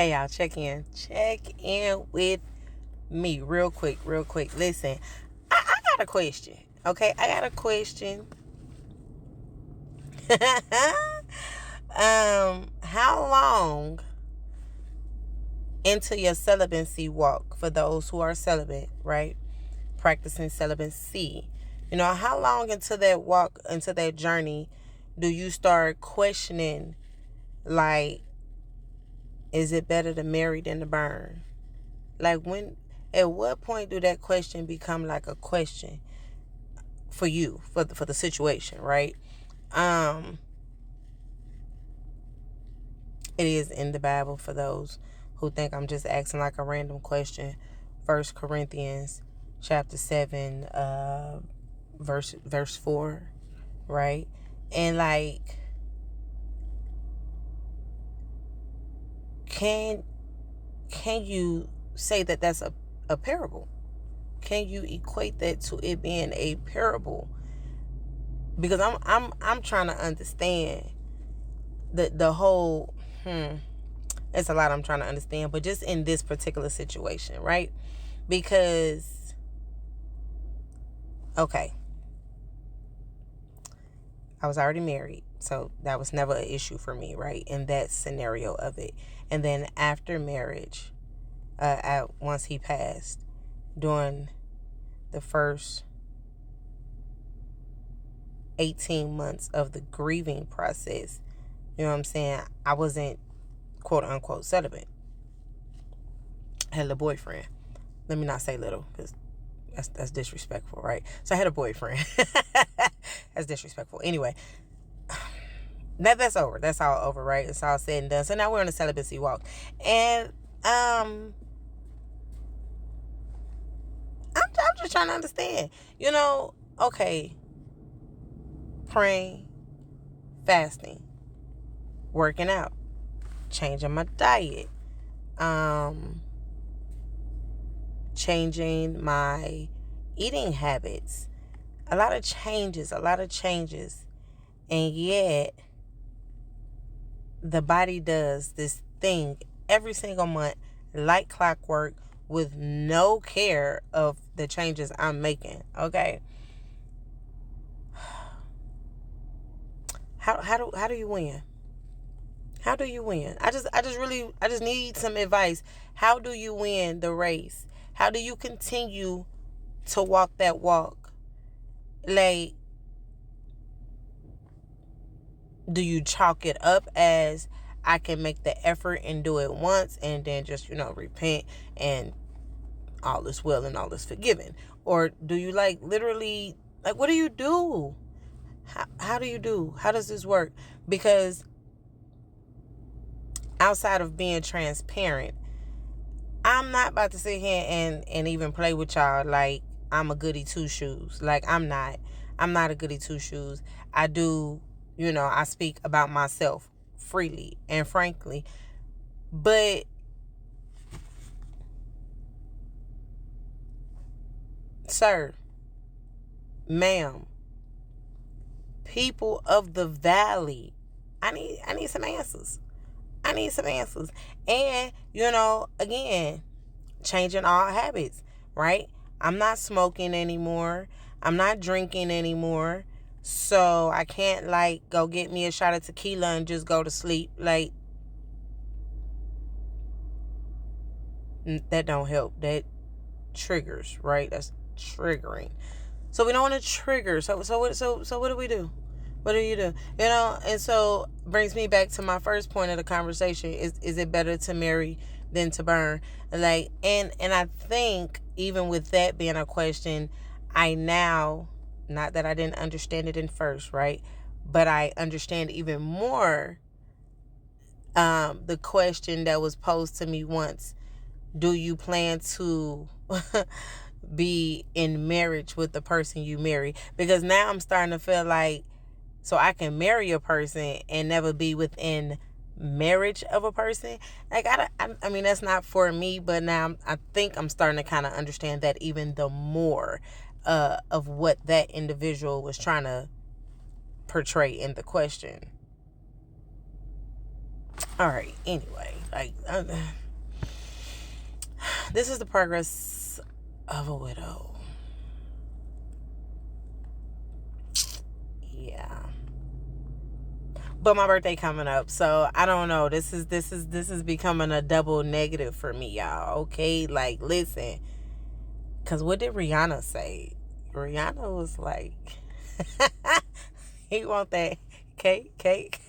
Hey, y'all, check in with me real quick. Listen, I got a question. Okay, I got a question. How long into your celibacy walk, for those who are celibate, right? Practicing celibacy. How long into that walk, into that journey, do you start questioning, like, is it better to marry than to burn? Like, at what point do that question become like a question for you, for the situation, right? It is in the Bible, for those who think I'm just asking like a random question. 1 Corinthians chapter 7, verse 4, right? And like, can you say that that's a parable? Can you equate that to it being a parable? Because I'm trying to understand the whole it's a lot I'm trying to understand, but just in this particular situation, right? Because, okay, I was already married, so that was never an issue for me, right? In that scenario of it. And then after marriage, once he passed, during the first 18 months of the grieving process, you know what I'm saying, I wasn't quote unquote celibate. I had a boyfriend. Let me not say little, because that's disrespectful, right? So I had a boyfriend. That's disrespectful. Anyway, that's over. That's all over, right? It's all said and done. So now we're on a celibacy walk. And I'm just trying to understand. Okay, praying, fasting, working out, changing my diet, changing my eating habits. A lot of changes. And yet, the body does this thing every single month, like clockwork, with no care of the changes I'm making. Okay. How do you win? How do you win? I just need some advice. How do you win the race? How do you continue to walk that walk? Like, do you chalk it up as, I can make the effort and do it once and then just, repent and all is well and all is forgiven? Or do you literally, what do you do? How do you do? How does this work? Because outside of being transparent, I'm not about to sit here and even play with y'all like I'm a goody two shoes. Like, I'm not a goody two shoes. I do, I speak about myself freely and frankly. But, sir, ma'am, people of the valley, I need some answers. And, again, changing all habits, right? I'm not smoking anymore. I'm not drinking anymore. So I can't go get me a shot of tequila and just go to sleep. Like, that don't help. That triggers, right? That's triggering. So we don't want to trigger. So what do we do? What do you do? And so brings me back to my first point of the conversation. Is it better to marry than to burn? And I think even with that being a question, I now, not that I didn't understand it in first, right? But I understand even more the question that was posed to me once. Do you plan to be in marriage with the person you marry? Because now I'm starting to feel like, so I can marry a person and never be within marriage of a person. Like, I mean, that's not for me, but now I think I'm starting to kind of understand that even the more of what that individual was trying to portray in the question. All right. Anyway, like this is the progress of a widow. Yeah. But my birthday coming up, so I don't know. This is becoming a double negative for me, y'all. Okay, like listen, cause what did Rihanna say? Rihanna was like, "He want that cake."